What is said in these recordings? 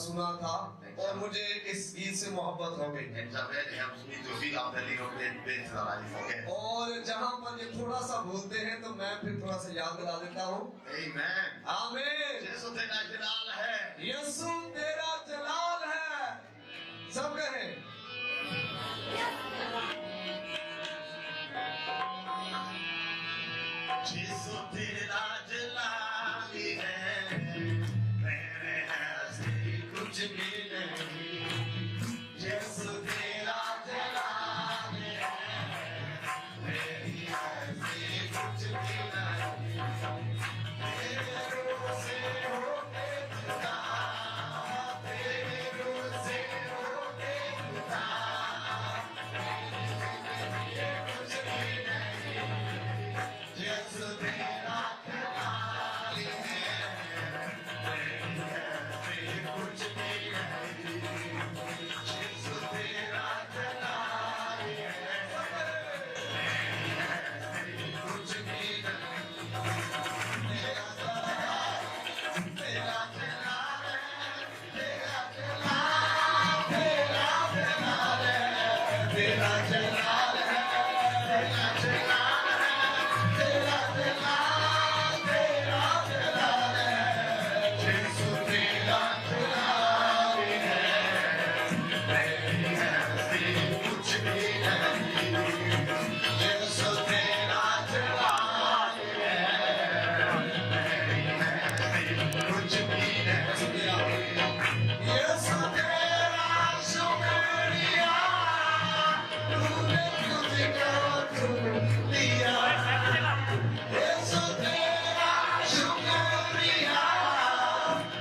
सुना था और मुझे इस गीत से मोहब्बत हो गई। And Javed helps me to feel out the little bits that I forget. और जहाँ पर ये थोड़ा सा भूलते हैं तो मैं फिर थोड़ा सा याद दिला देता हूँ। Amen. आमीन। यीशु तेरा जलाल है। यीशु तेरा जलाल है। सब कहें। यीशु तेरा जलाल है। मेरे ऐसे कुछ भी नहीं। यीशु तेरा जलाल है। मेरी ऐसी कुछ भी नहीं। तेरे रूह से होके जुदा, तेरे रूह से होके जुदा, ये कुछ भी नहीं। यीशु तेरा जलाल है। मेरी ऐसी कुछ भी नहीं। यीशु तेरा जलाल है। मेरी ऐसी कुछ भी नहीं। तेरा जलाल, तेरा जलाल है। तेरा जलाल, तेरा जलाल है। तेरा जलाल है। तेरा जलाल है। तेरा जलाल, तेरा जलाल है। यीशु तेरा जलाल है। मेरी ऐसी कुछ भी नहीं। यीशु तेरा जलाल है। मेरी ऐसी कुछ भी नहीं। यीशु तेरा शुक्रिया, तूने मुझको चुन लिया। यीशु तेरा शुक्रिया,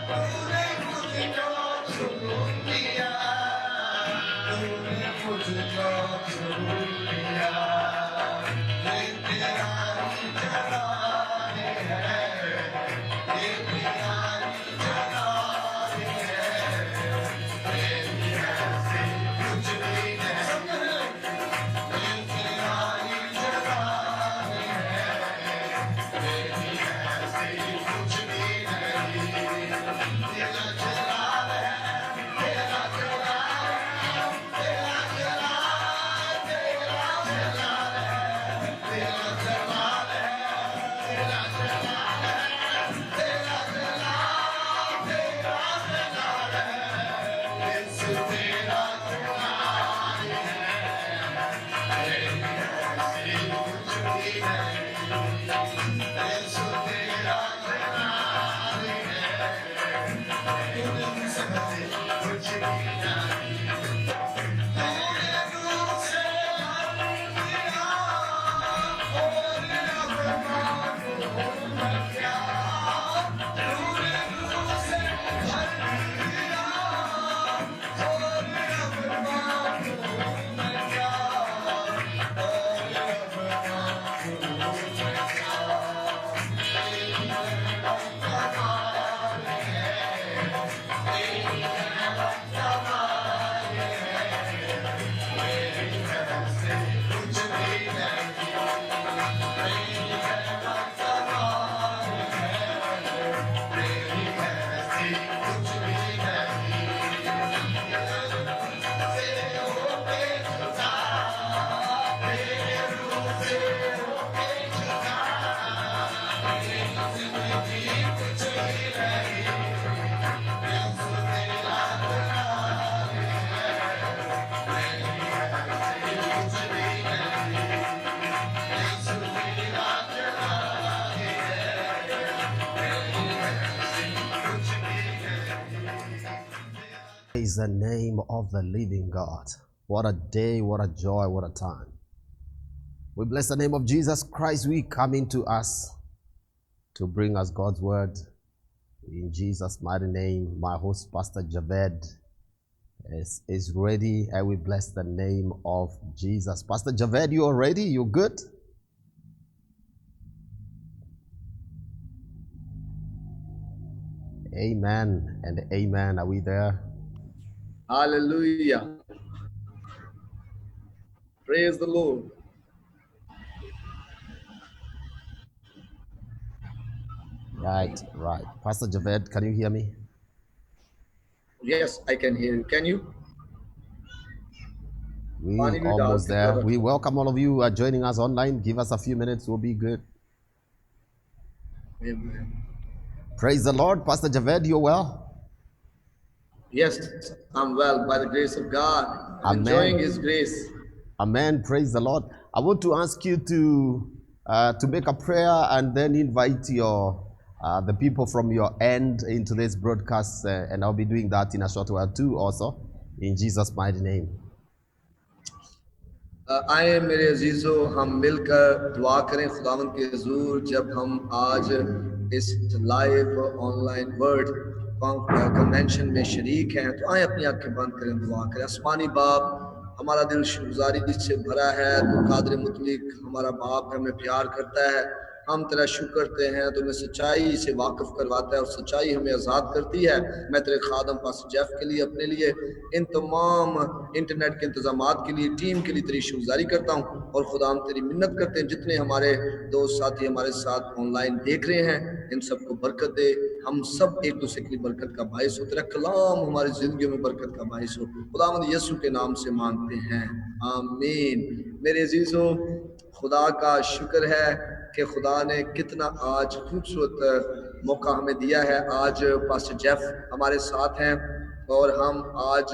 तूने मुझको चुन लिया। तूने मुझको चुन लिया। ये तेरा ही जलाल है। ये तेरा ही जलाल है। मेरी ऐसी कुछ भी नहीं। ये तेरा ही जलाल है। मेरी ऐसी कुछ भी नहीं। तेरा जलाल है। तेरा जलाल है। तेरा जलाल, तेरा जलाल है। तेरा जलाल है। तेरा जलाल है। तेरा जलाल, तेरा जलाल है। यीशु तेरा जलाल है। मेरी ऐसी कुछ भी नहीं। यीशु तेरा जलाल है। तूने मुझसे बदले कुछ भी नहीं। तूने रूह से भर दिया और अब मांगू मैं क्या। तूने रूह से भर दिया और अब मांगू मैं क्या। और अब मांगू मैं क्या। तेरी रहमत कमाल है। तेरी रहमत कमाल है। मेरी ऐसी कुछ भी नहीं। मेरी रहमत कमाल है। मेरी ऐसी कुछ भी नहीं। तेरे होके जुदा, तेरे रूह से होके जुदा, मेरी जिंदगी कुछ भी नहीं। यीशु तेरा जलाल है। मेरी ऐसी कुछ भी नहीं। यीशु तेरा जलाल है। मेरी ऐसी कुछ भी नहीं। Praise the name of the living God. What a day, what a joy, what a time. We bless the name of Jesus Christ. We come into us to bring us God's word. In Jesus' mighty name, my host, Pastor Javed, is ready, and we bless the name of Jesus. Pastor Javed, you are ready? You good? Amen and amen. Are we there? Hallelujah. Praise the Lord. Right. Pastor Javed, can you hear me? Yes, I can hear you. Can you? We पानी भी डाल almost के there. थोड़ा We रखो। welcome all of you who are joining us online. Give us a few minutes, we'll be good. Amen. Praise the Lord. Pastor Javed, you're well? Yes, I'm well by the grace of God. I'm enjoying Amen. His grace. Amen. Praise the Lord. I want to ask you to make a prayer and then invite your the people from your end into this broadcast, and I'll be doing that in a short while too. Also, in Jesus' mighty name. आए मेरे अजीजों हम मिलकर दुआ करें खुदावंद के हुजूर जब हम आज इस लाइव ऑनलाइन वर्ड कन्वेंशन में शरीक हैं तो आए अपनी आंखें बंद करें दुआ करें आसमानी बाप हमारा दिल शुक्रगुजारी से भरा है तो कादर मुतलिक हमारा बाप हमें प्यार करता है हम तेरा शुक्र करते हैं तो हमें सच्चाई से वाकिफ करवाता है और सच्चाई हमें आज़ाद करती है मैं तेरे खादम पास जेफ के लिए अपने लिए इन तमाम इंटरनेट के इंतजामात के लिए टीम के लिए तेरी शुक्रगुजारी करता हूँ और खुदा हम तेरी मिन्नत करते हैं जितने हमारे दोस्त साथी हमारे साथ ऑनलाइन देख रहे हैं इन सबको बरकत दे हम सब एक दूसरे के लिए बरकत का बायस हो तेरा कलाम हमारी जिंदगी में बरकत का बायस हो खुदावंद यीशु के नाम से मांगते हैं आमीन मेरे अजीजों खुदा का शुक्र है कि खुदा ने कितना आज खूबसूरत मौका हमें दिया है आज पास्टर जेफ हमारे साथ हैं और हम आज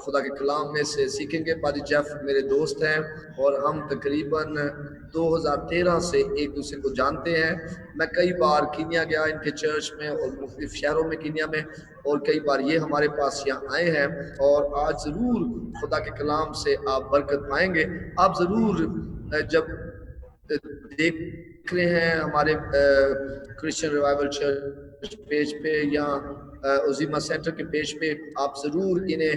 खुदा के कलाम में से सीखेंगे पादी जेफ मेरे दोस्त हैं और हम तकरीबन 2013 से एक दूसरे को जानते हैं मैं कई बार कीनिया गया इनके चर्च में और मुख्तलिफ शहरों में कीनिया में और कई बार ये हमारे पास यहाँ आए हैं और आज ज़रूर खुदा के कलाम से आप बरकत पाएंगे आप ज़रूर जब देख रहे हैं हमारे क्रिश्चियन रिवाइवल चर्च पेज पे या उजीमा सेंटर के पेज पे आप ज़रूर इन्हें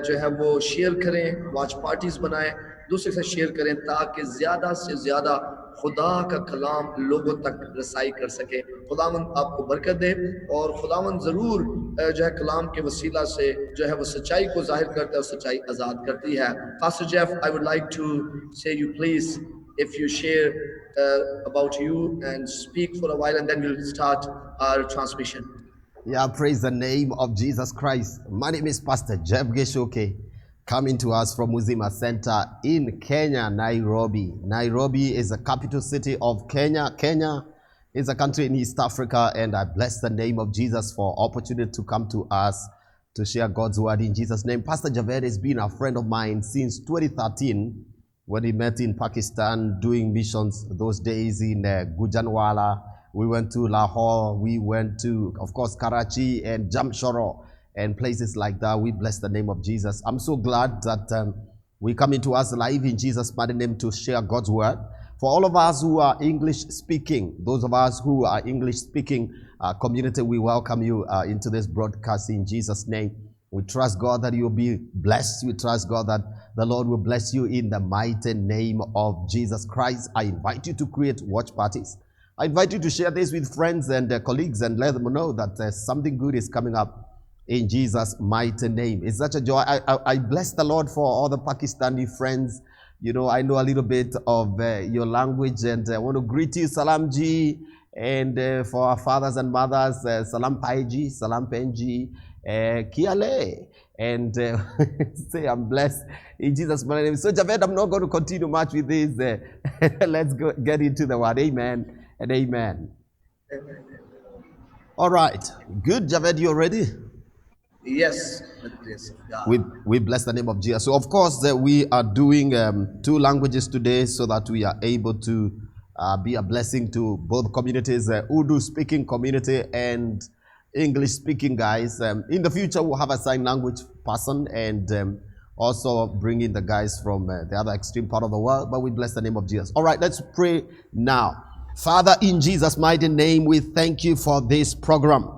जो है वो शेयर करें वॉच पार्टीज बनाएं दूसरे से शेयर करें ताकि ज़्यादा से ज़्यादा खुदा का कलाम लोगों तक रसाई कर सके खुदावंद आपको बरकत दे और खुदावंद ज़रूर जो है कलाम के वसीला से जो है वो सच्चाई को जाहिर करता है और सच्चाई आज़ाद करती है pastor Jeff I would like to say you please if you share about you and speak for a while and then we'll start our transmission. Yeah, praise the name of Jesus Christ. My name is Pastor Jeff Geshoke, coming to us from Uzima Center in Kenya, Nairobi. Nairobi is the capital city of Kenya. Kenya is a country in East Africa, and I bless the name of Jesus for opportunity to come to us to share God's word in Jesus' name. Pastor Javed has been a friend of mine since 2013. When we met in Pakistan doing missions those days in Gujanwala, we went to Lahore, we went to, of course, Karachi and Jamshoro and places like that. We bless the name of Jesus. I'm so glad that we come into us live in Jesus' mighty name to share God's word. For all of us who are English speaking, those of us who are English speaking community, we welcome you into this broadcast in Jesus' name. We trust God that you'll be blessed. We trust God that the Lord will bless you in the mighty name of Jesus Christ. I invite you to create watch parties. I invite you to share this with friends and colleagues and let them know that something good is coming up in Jesus' mighty name. It's such a joy. I bless the Lord for all the Pakistani friends. You know, I know a little bit of your language and I want to greet you, Salam Ji. And for our fathers and mothers, Salam Paiji, Salam Penji. Kiale and say I'm blessed in Jesus' name. So Javed, I'm not going to continue much with this. Let's go get into the word. Amen and amen. All right. Good, Javed, you ready? Yes. We bless the name of Jesus. So of course we are doing 2 languages today so that we are able to be a blessing to both communities, Urdu speaking community and English speaking guys. In the future, we'll have a sign language person and also bring in the guys from the other extreme part of the world. But we bless the name of Jesus. All right, let's pray now. Father, in Jesus' mighty name, we thank you for this program.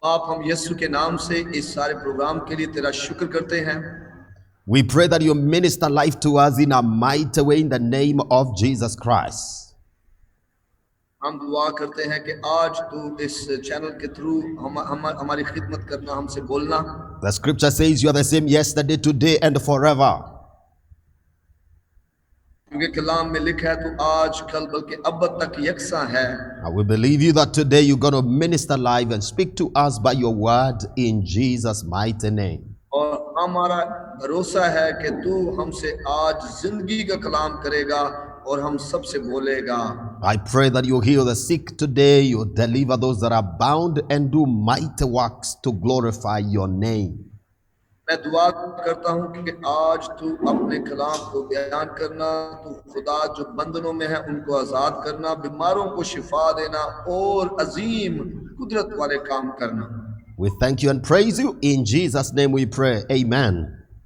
आप हम यीशु के नाम से इस सारे programme के लिए तेरा शुक्र करते हैं We pray that you minister life to us in a mighty way in the name of Jesus Christ. हम दुआ करते हैं कि आज तू इस चैनल के थ्रू हमारी खिदमत करना हमसे बोलना The scripture says you are the same yesterday, today and forever. क्योंकि कलाम में लिखा है तू आज कल बल्कि अब तक यकसा है। And we believe you that today you're going to minister live and speak to us by your word in Jesus' mighty name. और हमारा भरोसा है कि तू हमसे आज जिंदगी का कलाम करेगा और हम सबसे बोलेगा। I pray that you heal the sick today, you deliver those that are bound, and do mighty works to glorify your name. मैं दुआ करता हूं कि आज तू अपने कलाम को बयान करना, तू खुदा जो बंधनों में है उनको आजाद करना, बीमारों को शिफा देना और अजीम कुदरत वाले काम करना। We thank you and praise you. In Jesus' name we pray. Amen.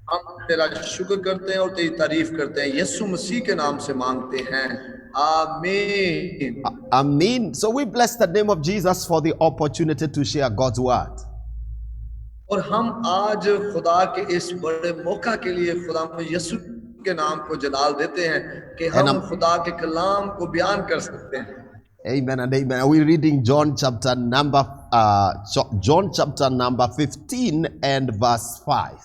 हम तेरा शुक्र करते हैं और तेरी तारीफ करते हैं, यीशु मसीह के नाम से मांगते हैं, आमीन। Amen. So we bless the name of Jesus for the opportunity to share God's word. और हम आज खुदा के इस बड़े मौका के लिए खुदा यीशु के नाम को जलाल देते हैं कि हम खुदा के कलाम को बयान कर सकते हैं। Amen and amen. We're reading John chapter number 15 and verse 5.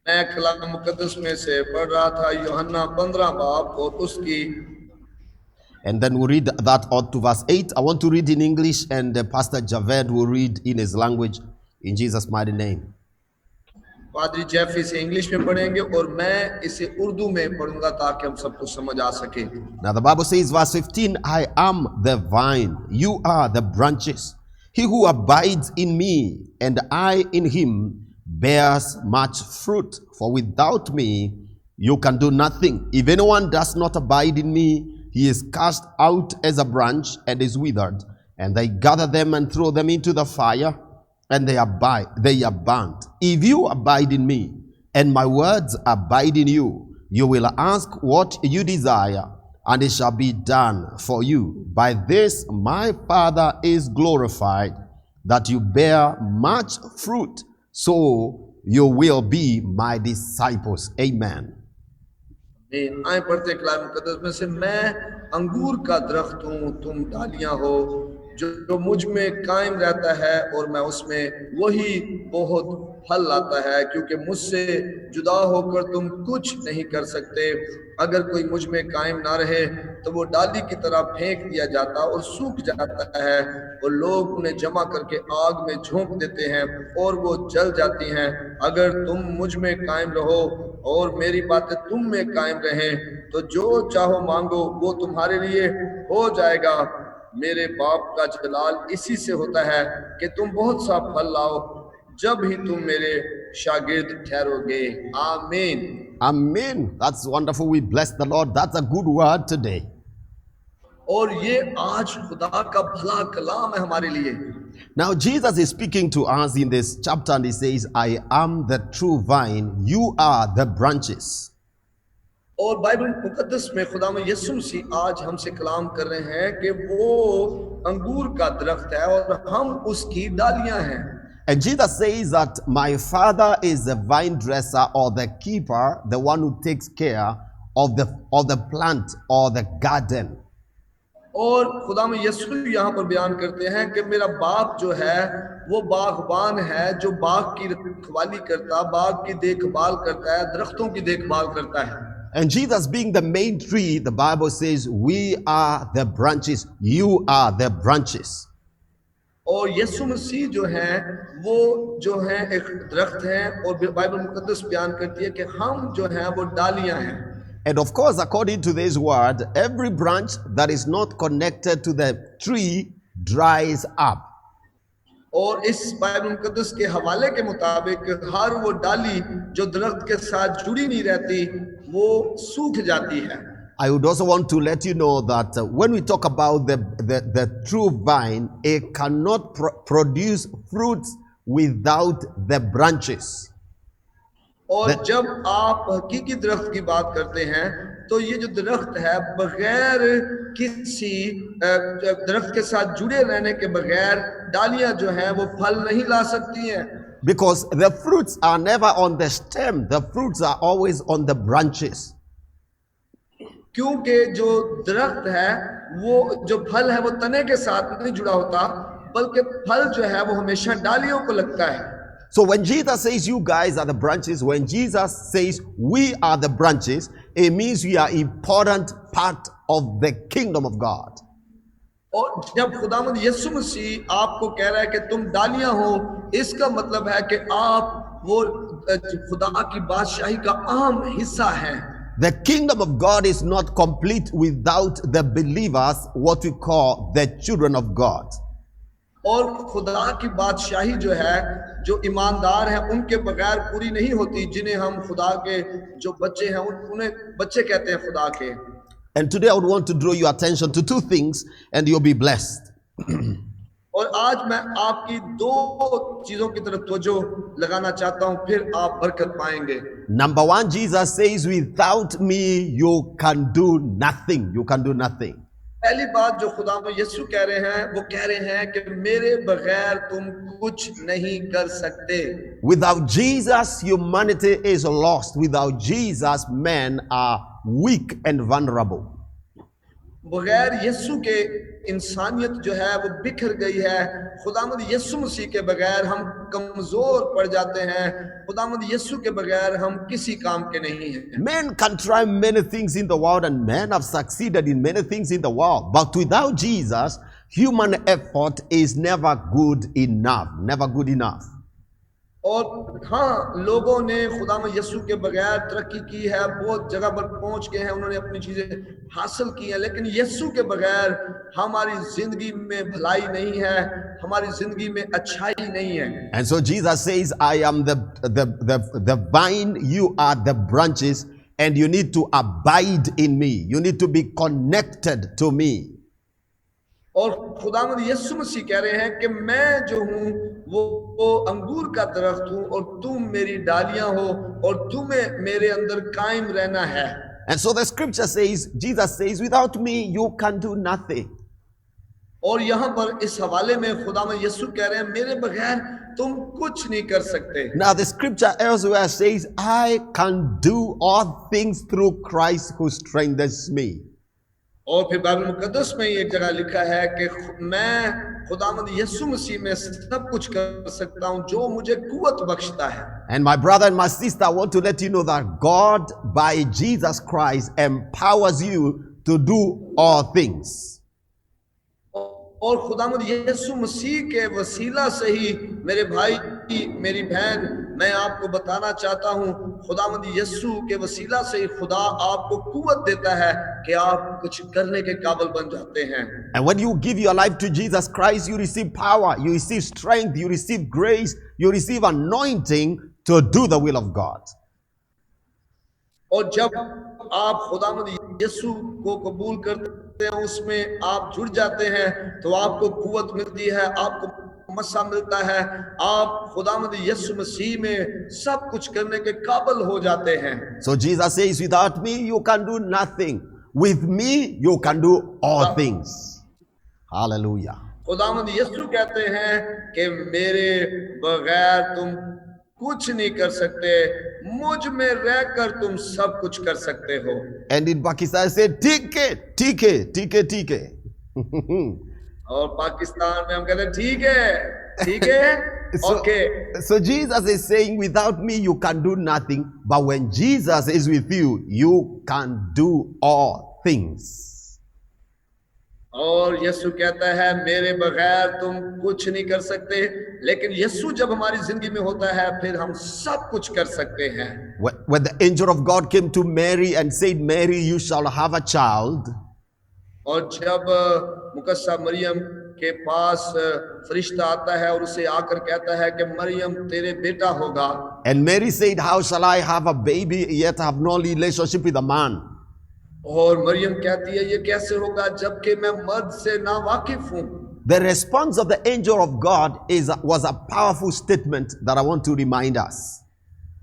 मैं कलाम मुकद्दस में से पढ़ रहा था यूहन्ना 15 बाब और उसकी And then we read that on to verse 8. I want to read in English and Pastor Javed will read in his language in Jesus' mighty name. पादरी जेफ इसे इंग्लिश में पढ़ेंगे और मैं इसे उर्दू में पढ़ूंगा ताकि हम सबको समझ आ सके। Now the Bible says verse 15, I am the vine, you are the branches. He who abides in me and I in him bears much fruit. For without me you can do nothing. If anyone does not abide in me, he is cast out as a branch and is withered, and they gather them and throw them into the fire, and they are burnt. If you abide in me, and my words abide in you, you will ask what you desire, and it shall be done for you. By this my Father is glorified, that you bear much fruit, so you will be my disciples. Amen. आए पढ़ते कलाम मुकद्दस में से, मैं अंगूर का दरख्त हूँ, तुम डालियां हो, जो मुझ में कायम रहता है और मैं उसमें, वही बहुत फल लाता है, क्योंकि मुझसे जुदा होकर तुम कुछ नहीं कर सकते। अगर कोई मुझ में कायम ना रहे तो वो डाली की तरह फेंक दिया जाता और सूख जाता है, और लोग उन्हें जमा करके आग में झोंक देते हैं और वो जल जाती हैं। अगर तुम मुझ में कायम रहो और मेरी बातें तुम में कायम रहें तो जो चाहो मांगो वो तुम्हारे लिए हो जाएगा। मेरे बाप का जलाल इसी से होता है कि तुम बहुत सा फल लाओ, जब ही तुम मेरे शागिर्द ठहरोगे। आमीन। Amen. That's wonderful. We bless the Lord. That's a good word today. और ये आज खुदा का भला कलाम है हमारे लिए। Now Jesus is speaking to us in this chapter and he says, I am the true vine, you are the branches. और बाइबल मुकद्दस में खुदा में यीशु मसीह आज हमसे कलाम कर रहे हैं कि वो अंगूर का दरख्त है और हम उसकी डालियां हैं। And Jesus says that my Father is the vine dresser or the keeper, the one who takes care of the plant or the garden. और खुदा में यीशु यहाँ पर बयान करते हैं कि मेरा बाप जो है वो बागबान है, जो बाग की रखवाली करता, बाग की देखभाल करता है, दरख्तों की देखभाल करता है। And Jesus being the main tree, the Bible says, we are the branches, you are the branches. और यीशु मसीह जो है वो जो है एक दरख्त है, और बाइबल मुकद्दस बयान करती है कि हम जो हैं वो डालियां हैं। And of course, according to this word, every branch that is not connected to the tree dries up. और इस बाइबल मुकद्दस के हवाले के मुताबिक हर वो डाली जो दरख्त के साथ जुड़ी नहीं रहती वो सूख जाती है। I would also want to let you know that when we talk about the true vine, it cannot produce fruits without the branches. और जब आप हकीकी दरख्त की बात करते हैं तो ये जो दरख्त है बगैर किसी दरख्त के साथ जुड़े रहने के बगैर डालियां जो हैं वो फल नहीं ला सकती हैं। Because the fruits are never on the stem, the fruits are always on the branches. क्योंकि जो दरख्त है वो जो फल है वो तने के साथ नहीं जुड़ा होता, बल्कि फल जो है वो हमेशा डालियों को लगता है। So when Jesus says you guys are the branches, when Jesus says we are the branches, it means we are important part of the kingdom of God. और जब खुदावंद यीशु मसीह आपको कह रहा है कि तुम डालियां हो, इसका मतलब है कि आप वो खुदा की बादशाही का अहम हिस्सा हैं। The kingdom of God is not complete without the believers, what we call the children of God. और खुदा की बादशाही जो है, जो ईमानदार हैं उनके बगैर पूरी नहीं होती, जिन्हें हम खुदा के जो बच्चे हैं उन्हें बच्चे कहते हैं खुदा के। And today I would want to draw your attention to two things and you'll be blessed. और आज मैं आपकी दो चीजों की तरफ तवज्जो लगाना चाहता हूं, फिर आप बरकत पाएंगे। Number one, Jesus says, without me you can do nothing. You can do nothing. पहली बात जो खुदा में यीशु कह रहे हैं, वो कह रहे हैं कि मेरे बगैर तुम कुछ नहीं कर सकते। Without Jesus, humanity is lost. Without Jesus, men are weak and vulnerable. बगैर यीशु के इंसानियत जो है वो बिखर गई है। खुदावंद यीशु मसीह के बगैर हम कमजोर पड़ जाते हैं। खुदावंद यीशु के बगैर हम किसी काम के नहीं हैं। Men can try many things in the world and men have succeeded in many things in the world. But without Jesus, human effort is never good enough. Never good enough. और हाँ, लोगों ने खुदा में यीशु के बगैर तरक्की की है, बहुत जगह पर पहुंच गए हैं, उन्होंने अपनी चीजें हासिल की हैं, लेकिन यीशु के बगैर हमारी जिंदगी में भलाई नहीं है, हमारी जिंदगी में अच्छाई नहीं है। And so Jesus says, I am the vine, you are the branches, and you need to abide in me. You need to be connected to me. और खुदावंद यीशु मसीह कह रहे हैं कि मैं जो हूँ वो अंगूर का दरख्त हूँ और तुम मेरी डालियां हो और तुम्हें मेरे अंदर कायम रहना है। And so the scripture says, Jesus says, without me you can do nothing. और यहाँ पर इस हवाले में खुदावंद यीशु कह रहे हैं मेरे बगैर तुम कुछ नहीं कर सकते। Now the scripture elsewhere says, I can do all things through Christ who strengthens me. और फिर बाइबल मुकद्दस में एक जगह लिखा है कि मैं खुदावंद यीशु मसीह में सब कुछ कर सकता हूं जो मुझे कुव्वत बख्शता है। And my brother and my sister, I want to let you know that God by Jesus Christ empowers you to do all things. और खुदावंद यीशु मसीह के वसीला से ही मेरे भाई मेरी बहन, मैं आपको बताना चाहता हूं, खुदावंद यीशु के वसीला से ही खुदा आपको कुव्वत देता है कि आप कुछ करने के काबिल बन जाते हैं। And when you give your life to Jesus Christ, you receive power, you receive strength, you receive grace, you receive anointing to do the will of God. और जब आप खुदावंद यीशु को कबूल करते हैं, उसमें आप जुड़ जाते हैं, तो आपको कुव्वत मिलती है, आपको मसा मिलता है, आप खुदावंद यीशु मसीह में सब कुछ करने के काबिल हो जाते हैं। So Jesus says, without me you can do nothing. With me you can do all things. Hallelujah. खुदावंद यीशु कहते हैं कि मेरे बगैर तुम कुछ नहीं कर सकते, मुझ में रहकर तुम सब कुछ कर सकते हो। And in Pakistan I said, ठीक है। और पाकिस्तान में हम कहते हैं ठीक है, okay. So Jesus is saying, without me you can do nothing, but when Jesus is with you, you can do all things. और यीशु कहता है मेरे बगैर तुम कुछ नहीं कर सकते, लेकिन यीशु जब हमारी जिंदगी में होता है फिर हम सब कुछ कर सकते हैं। When the angel of God came to Mary and said, Mary, you shall have a child. और जब मुकद्दसा मरियम के पास फरिश्ता आता है और उसे आकर कहता है कि मरियम तेरे बेटा होगा। And Mary said, how shall I have a baby yet have no relationship with a man? और मरियम कहती है ये कैसे होगा जबकि मैं मर्द से ना वाकिफ हूं। The response of the angel of God was a powerful statement that I want to remind us.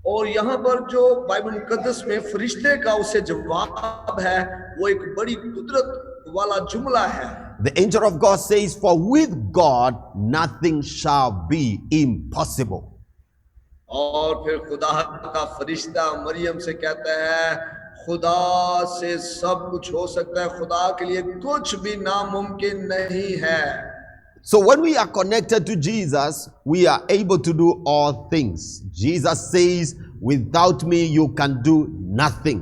और यहाँ पर जो बाइबल मुकद्दस में फरिश्ते का उसे जवाब है, वो एक बड़ी कुदरत वाला जुमला है। The angel of God says, for with God nothing shall be impossible. और फिर खुदा का फरिश्ता मरियम से कहता है खुदा से सब कुछ हो सकता है, खुदा के लिए कुछ भी नामुमकिन नहीं है। So when we are connected to Jesus, we are able to do all things. Jesus says, without me, you can do nothing.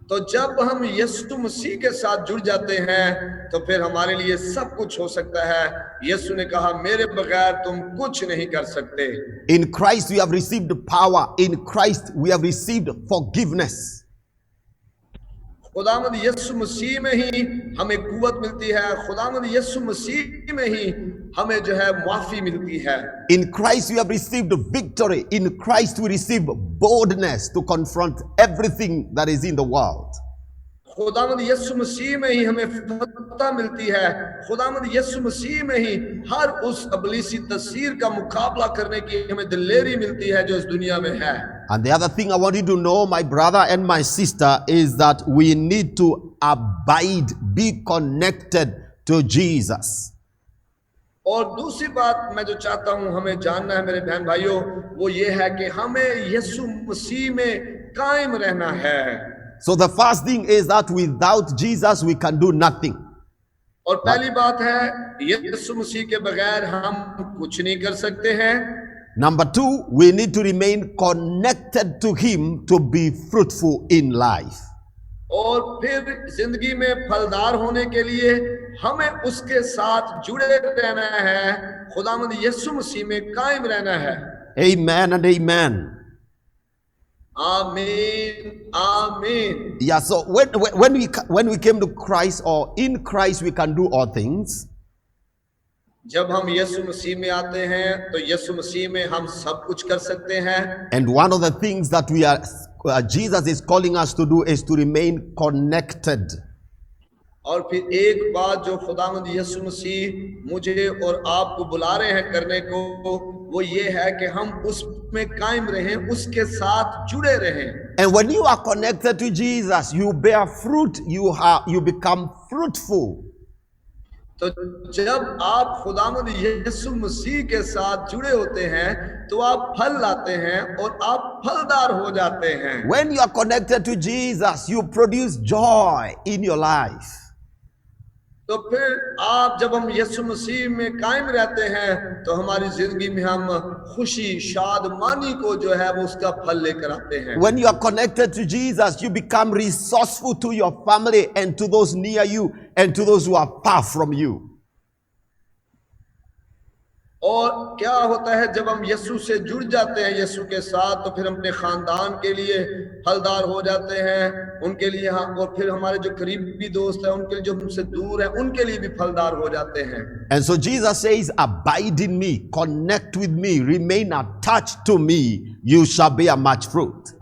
तो जब हम यीशु मसीह के साथ जुड़ जाते हैं तो फिर हमारे लिए सब कुछ हो सकता है। यीशु ने कहा मेरे बगैर तुम कुछ नहीं कर सकते। In Christ we have received power. In Christ we have received forgiveness. खुदावंद यीशु मसीह में ही हमें कुव्वत मिलती है। खुदावंद यीशु मसीह में ही हमें जो है माफी मिलती है। In Christ we have received victory. In Christ we receive boldness to confront everything that is in the world. खुदावंद यीशु मसीह में ही हमें फतह मिलती है। खुदावंद यीशु मसीह में ही हर उस अबलीसी तस्वीर का मुकाबला करने की हमें दिलेरी मिलती है जो इस दुनिया में है। And the other thing I want you to know, my brother and my sister, is that we need to abide, be connected to Jesus. और दूसरी बात मैं जो चाहता हूं हमें जानना है मेरे बहन भाइयों, वो ये है कि हमें यीशु मसीह में कायम रहना है। So the first thing is that without Jesus we can do nothing. और पहली बात है यीशु मसीह के बगैर हम कुछ नहीं कर सकते हैं। Number two, we need to remain connected to Him to be fruitful in life. और फिर जिंदगी में फलदार होने के लिए हमें उसके साथ जुड़े रहना है। खुदावंद यीशु मसीह में कायम रहना है। Amen and amen. आमीन आमीन। Yeah, so when we came to Christ, or in Christ we can do all things. जब हम यीशु मसीह में आते हैं तो यीशु मसीह में हम सब कुछ कर सकते हैं। And one of the things that we are Jesus is calling us to do is to remain connected. और फिर एक बात जो खुदावंद यीशु मसीह मुझे और आपको बुला रहे हैं करने को, वो ये है कि हम उसमें कायम रहें, उसके साथ जुड़े रहें। And when you are connected to Jesus, you bear fruit. You become fruitful. तो जब आप खुदावंद यीशु मसीह के साथ जुड़े होते हैं तो आप फल लाते हैं और आप फलदार हो जाते हैं। When you are connected to Jesus, you produce joy in your life. तो फिर आप जब हम यीशु मसीह में कायम रहते हैं तो हमारी जिंदगी में हम खुशी शादमानी को जो है वो उसका फल लेकर आते हैं। When you are connected to Jesus, you become resourceful to your family and to those near you and to those who are far from you. और क्या होता है जब हम यीशु से जुड़ जाते हैं यीशु के साथ, तो फिर हम अपने खानदान के लिए फलदार हो जाते हैं, उनके लिए और फिर हमारे जो करीबी दोस्त हैं उनके लिए, जो हमसे दूर हैं उनके लिए भी फलदार हो जाते हैं। And so Jesus says, abide in me, connect with me, remain attached to me, you shall bear much fruit.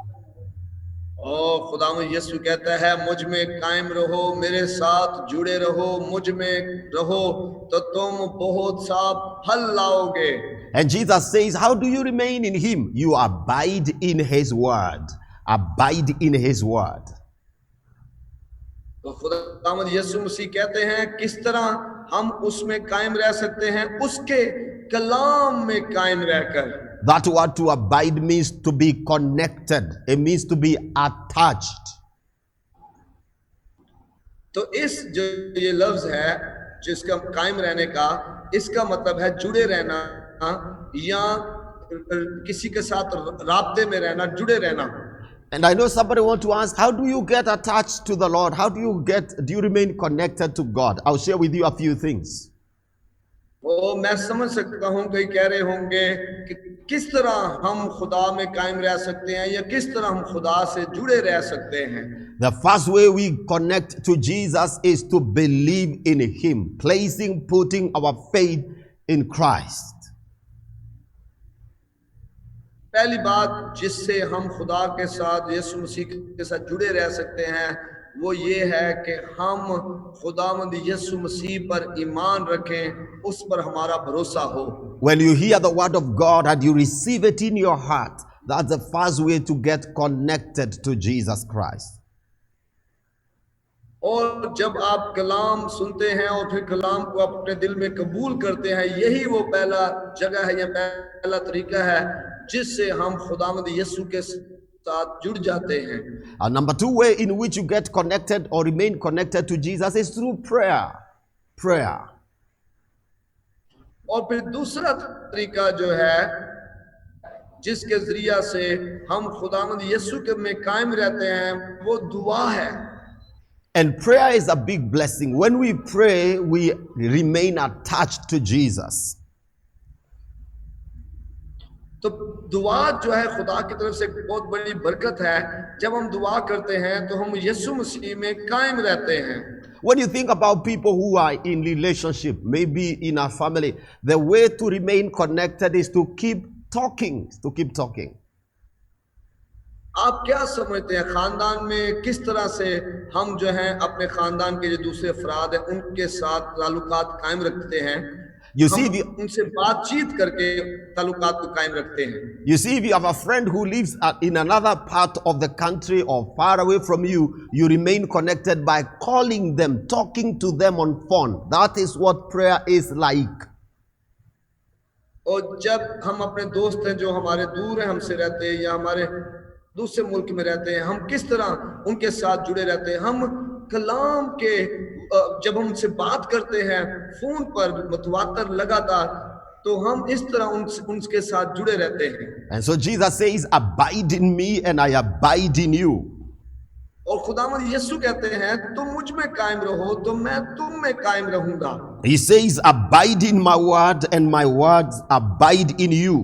और खुदावंद यीशु कहता है मुझ में कायम रहो, मेरे साथ जुड़े रहो, मुझ में रहो तो तुम बहुत सा फल लाओगे। And Jesus says, how do you remain in Him? You abide in His word. Abide in His word. तो खुदावंद यीशु मसीह कहते हैं किस तरह हम उसमें कायम रह सकते हैं, उसके कलाम में कायम रहकर। That word to abide means to be connected. It means to be attached. तो इस जो ये लफ्ज है जिसका कायम रहने का, इसका मतलब है जुड़े रहना या किसी के साथ राब्ते में रहना, जुड़े रहना। And I know somebody want to ask, how do you get attached to the Lord? How do you remain connected to God? I'll share with you a few things. वो मैं समझ सकता हूँ, कई कह रहे होंगे कि किस तरह हम खुदा में कायम रह सकते हैं या किस तरह हम खुदा से जुड़े रह सकते हैं। The first way we connect to Jesus is to believe in Him, putting our faith in Christ. पहली बात जिससे हम खुदा के साथ यीशु मसीह के साथ जुड़े रह सकते हैं वो ये है कि हम खुदावंद यीशु मसीह पर ईमान रखें, उस पर हमारा भरोसा हो। When you hear the word of God and you receive it in your heart, that's the first way to get connected to Jesus Christ. और जब आप कलाम सुनते हैं और फिर कलाम को आप अपने दिल में कबूल करते हैं, यही वो पहला जगह है या पहला तरीका है जिससे हम खुदावंद यीशु के साथ जुड़ जाते हैं। And number two way in which you get connected or remain connected to Jesus is through prayer. Prayer. और फिर दूसरा तरीका जो है जिसके जरिया से हम खुदावंद यीशु के में कायम रहते हैं वो दुआ है. And prayer is a big blessing. When we pray, we remain attached to Jesus. तो दुआ जो है खुदा की तरफ से एक बहुत बड़ी बरकत है. जब हम दुआ करते हैं तो हम यीशु मसीह में कायम रहते हैं. When you think about people who are in relationship, maybe in a family, the way to remain connected is to keep talking, आप क्या समझते हैं खानदान में किस तरह से हम जो हैं अपने खानदान के जो दूसरे अफराद हैं उनके साथ ताल्लुकात कायम रखते हैं? You see, उनसे बातचीत करके ताल्लुकात को कायम रखते हैं. You see, if you have a friend who lives in another part of the country or far away from you, you remain connected by calling them, talking to them on phone. That is what prayer is like. और जब हम अपने दोस्त हैं जो हमारे दूर हैं हमसे रहते हैं या हमारे दूसरे मुल्क में रहते हैं, हम किस तरह उनके साथ जुड़े रहते हैं? हम कलाम के जब हम उनसे बात करते हैं फोन पर मतवातर लगातार, तो हम इस तरह उनके साथ जुड़े रहते हैं. And so Jesus says, abide in me and I abide in you. और खुदावंद यीशु कहते हैं तुम मुझ में कायम रहो तो मैं तुम में कायम रहूंगा. He says, abide in my word and my words abide in you.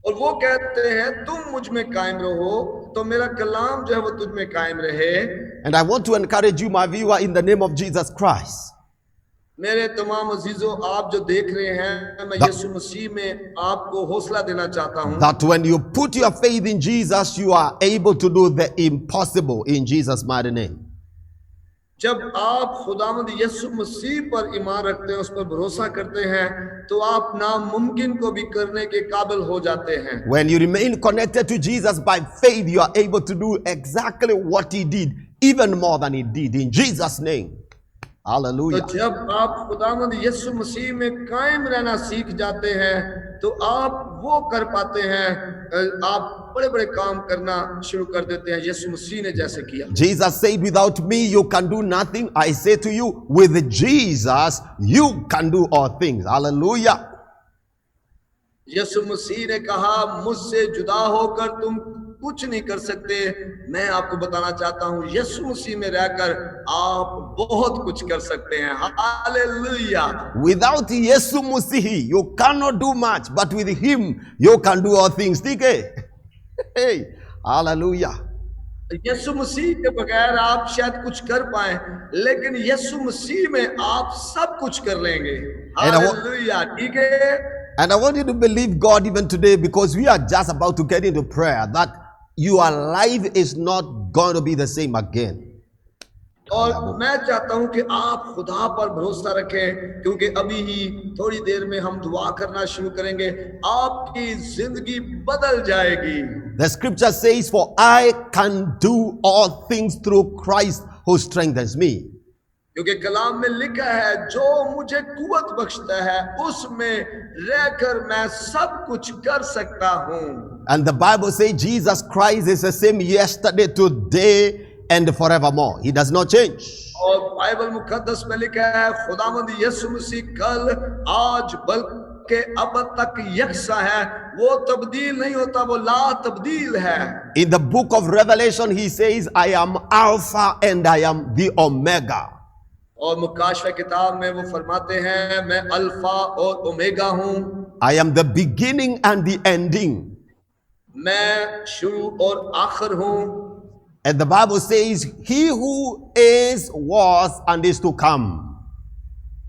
और वो कहते हैं तुम मुझ में कायम रहो तो मेरा कलाम जो है वो तुझ में कायम रहे. And I want to encourage you, my viewer, in the name of Jesus Christ. मेरे तमाम अजीजों, आप जो देख रहे हैं, मैं यीशु मसीह में आपको हौसला देना चाहता हूं. That when you put your faith in Jesus, you are able to do the impossible in Jesus' mighty name. जब आप खुदावंद यीशु मसीह पर ईमान रखते हैं, उस पर भरोसा करते हैं, तो आप नामुमकिन को भी करने के काबिल हो जाते हैं. When you remain connected to Jesus by faith, you are able to do exactly what he did, even more than he did, in Jesus' name. Hallelujah. तो जब आप खुदावंद यीशु मसीह में कायम रहना सीख जाते हैं तो आप वो कर पाते हैं, आप बड़े बड़े काम करना शुरू कर देते हैं यीशु मसीह ने जैसे किया. Jesus said, without me you can do nothing. I say to you, with Jesus you can do all things. Hallelujah. यीशु मसीह ने कहा मुझसे जुदा होकर तुम कुछ नहीं कर सकते. मैं आपको बताना चाहता हूं यीशु मसीह में रहकर आप बहुत कुछ कर सकते हैं. हालेलुया. Without यीशु मसीह you cannot do much, but with him you can do all things. ठीक है? Hey, hallelujah. यीशु मसीह के बगैर आप शायद कुछ कर पाए, लेकिन यीशु मसीह में आप सब कुछ कर लेंगे. हालेलुया. ठीक है. And I want you to believe God even today, because we are just about to get into prayer, that your life is not going to be the same again. और मैं चाहता हूं कि आप खुदा पर भरोसा रखें, क्योंकि अभी ही थोड़ी देर में हम दुआ करना शुरू करेंगे. आपकी जिंदगी बदल जाएगी. The scripture says, for I can do all things through Christ who strengthens me. क्योंकि कलाम में लिखा है जो मुझे कुव्वत बख्शता है उसमें रहकर मैं सब कुछ कर सकता हूं. And the Bible says Jesus Christ is the same yesterday, today and forevermore. He does not change. और बाइबल मुकद्दस में लिखा है खुदावंद यीशु मसीह कल आज बल्कि अब तक यकसा है. वो तब्दील नहीं होता, वो ला तब्दील है. In the book of Revelation he says, I am Alpha and I am the Omega. और मुकाशवा किताब में वो फरमाते हैं मैं अल्फा और ओमेगा हूं. I am the beginning and the ending. मैं शुरू और आखिर हूं. And the Bible says, he who is, was and is to come.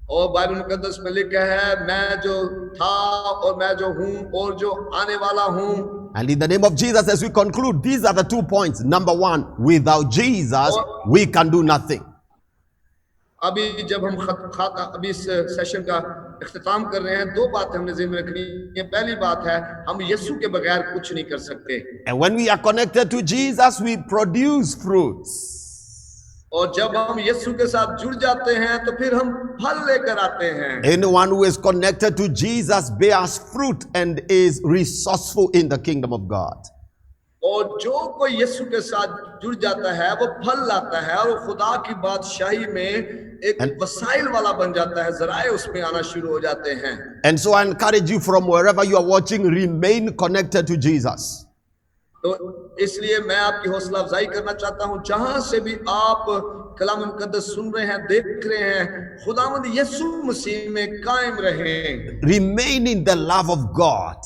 और बाइबल मुकद्दस में लिखा है मैं जो था और मैं जो हूं और जो आने वाला हूं. And in the name of Jesus, as we conclude, these are the 2 points. Number 1, without Jesus we can do nothing. अभी जब हम अभी इस सेशन का इख्तिताम कर रहे हैं, 2 बातें हमने ज़हन में रखनी है. पहली बात है हम यीशु के बगैर कुछ नहीं कर सकते. And when we are connected to Jesus, we produce fruits. और जब हम यीशु के साथ जुड़ जाते हैं तो फिर हम फल लेकर आते हैं. Anyone who is connected to Jesus bears fruit and is resourceful in the kingdom of God. और जो कोई यीशु के साथ जुड़ जाता है वो फल लाता है और वो खुदा की बादशाही में एक वसाइल वाला बन जाता है, जराए उसमें आना शुरू हो जाते हैं। And so I encourage you from wherever you are watching, remain connected to Jesus. तो इसलिए मैं आपकी हौसला अफजाई करना चाहता हूं, जहां से भी आप कलाम मुकद्दस सुन रहे हैं, देख रहे हैं, खुदावंद यीशु मसीह में कायम रहें। Remain in the love of God.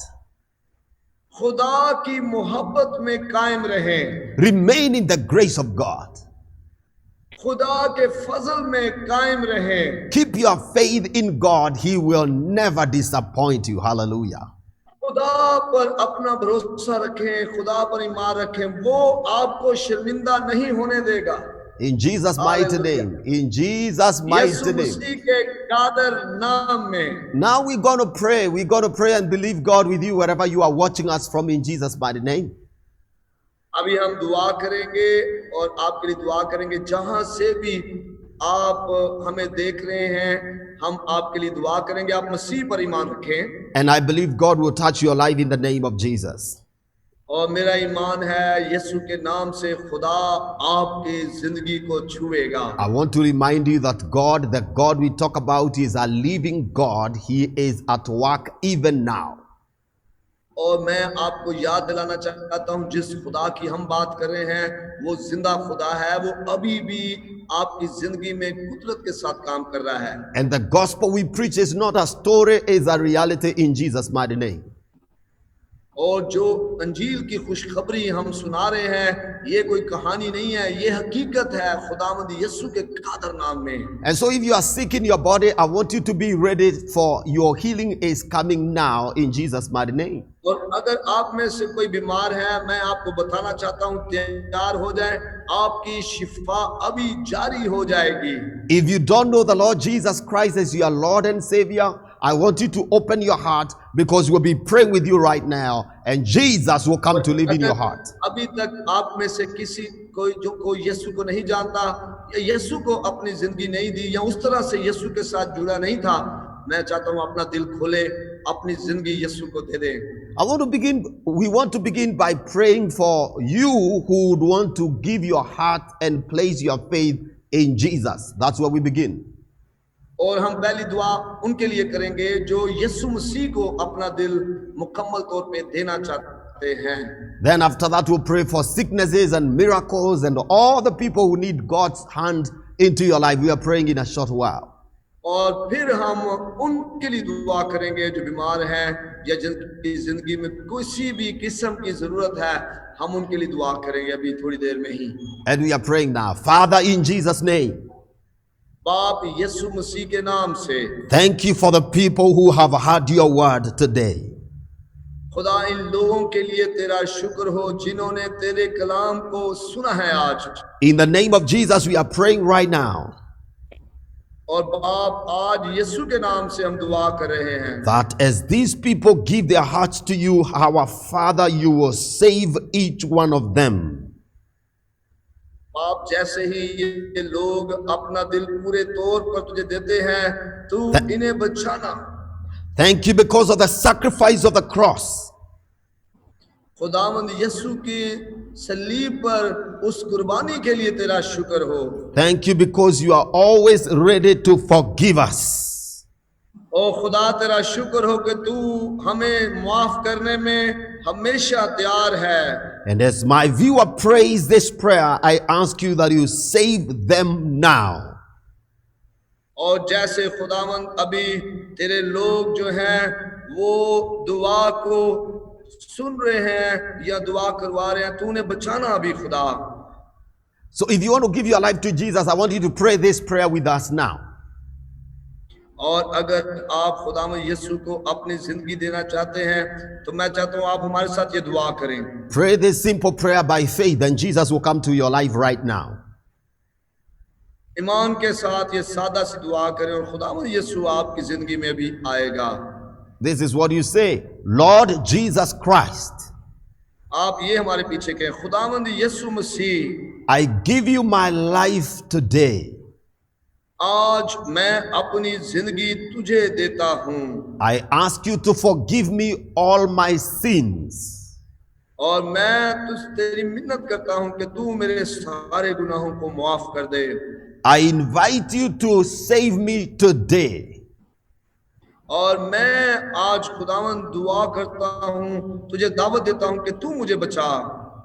खुदा की मोहब्बत में कायम रहें। Remain in the grace of God. खुदा के फजल में कायम रहें। Keep your faith in God. He will never disappoint you. Hallelujah. खुदा पर अपना भरोसा रखें, खुदा पर ईमान रखें, वो आपको शर्मिंदा नहीं होने देगा। In Jesus' mighty name. In Jesus' mighty name. मसीह के कादर नाम में। Now we're going to pray. We're going to pray and believe God with you wherever you are watching us from, in Jesus' mighty name. अभी हम दुआ करेंगे और आपके लिए दुआ करेंगे, जहां से भी आप हमें देख रहे हैं, हम आपके लिए दुआ करेंगे। आप मसीह पर ईमान रखें। And I believe God will touch your life in the name of Jesus. और मेरा ईमान है यीशु के नाम से खुदा आपकी जिंदगी को छुएगा। I want to remind you that God, the God we talk about, is a living God. He is at work even now. और मैं आपको याद दिलाना चाहता हूं, जिस खुदा की हम बात कर रहे हैं वो जिंदा खुदा है, वो अभी भी आपकी जिंदगी में कुदरत के साथ काम कर रहा है। And the gospel we preach is not a story, is a reality in Jesus' mighty name. और जो अंजील की खुशखबरी हम सुना रहे हैं, ये कोई कहानी नहीं है, ये हकीकत है खुदावंद यीशु के कादर नाम में। And so if you are sick in your body, I want you to be ready, for your healing is coming now in Jesus' mighty name. और अगर आप में से कोई बीमार है, मैं आपको बताना चाहता हूं, तैयार हो जाए, आपकी शिफा अभी जारी हो जाएगी। If you don't know the Lord Jesus Christ as your Lord and Savior, I want you to open your heart, because we'll be praying with you right now, and Jesus will come to live in your heart. अभी तक आप में से किसी कोई यीशु को नहीं जानता, या यीशु को अपनी जिंदगी नहीं दी, या उस तरह से यीशु के साथ जुड़ा नहीं था, मैं चाहता हूं अपना दिल खोले, अपनी जिंदगी यीशु को दे दे। We want to begin by praying for you who would want to give your heart and place your faith in Jesus. That's where we begin. और हम पहली दुआ उनके लिए करेंगे जो यीशु मसीह को अपना दिल मुकम्मल तौर पे देना चाहते हैं। Then after that we'll pray for sicknesses and miracles and all the people who need God's hand into your life. We are praying in a short while. और फिर हम उनके लिए दुआ करेंगे जो बीमार हैं या जिनकी जिंदगी में किसी भी किस्म की जरूरत है, हम उनके लिए दुआ करेंगे अभी थोड़ी देर में ही। And we are praying now. Father, in Jesus' name, बाप यीशु मसीह के नाम से, thank you for the people who have heard your word today. खुदा इन लोगों के लिए तेरा शुक्र हो जिन्होंने तेरे कलाम को सुना है आज। In the name of Jesus, we are praying right now. और बाप आज यीशु के नाम से हम दुआ कर रहे हैं, That as these people give their hearts to you, our Father, you will save each one of them. बाप जैसे ही ये लोग अपना दिल पूरे तौर पर तुझे देते हैं, तू इन्हें बचाना। Thank you because of the sacrifice of the cross. खुदावंद यीशु की सलीब पर उस कुर्बानी के लिए तेरा शुक्र हो। Thank you because you are always ready to forgive us. ओ खुदा तेरा शुक्र हो कि तू हमें माफ करने में हमेशा तैयार है। And as my viewer prays this prayer, I ask you that you save them now. और जैसे खुदावंद अभी तेरे लोग जो हैं वो दुआ को सुन रहे हैं या दुआ करवा रहे हैं, तूने बचाना अभी खुदा। So if you want to give your life to Jesus, I want you to pray this prayer with us now. और अगर आप खुदावंद यीशु को अपनी जिंदगी देना चाहते हैं, तो मैं चाहता हूं आप हमारे साथ ये दुआ करें। Pray this simple prayer by faith, and Jesus will come to your life right now. ईमान के साथ ये सादा सी दुआ करें और खुदावंद यीशु आपकी जिंदगी में भी आएगा। This is what you say. Lord Jesus Christ, आप ये हमारे पीछे कहें, खुदावंद यीशु मसीह, I give you my life today. आज मैं अपनी जिंदगी तुझे देता हूं। I ask you to forgive me all my sins. और मैं तुझ तेरी मिन्नत करता हूं कि तू मेरे सारे गुनाहों को माफ कर दे। I invite you to save me today. और मैं आज खुदावन दुआ करता हूं, तुझे दावत देता हूं कि तू मुझे बचा।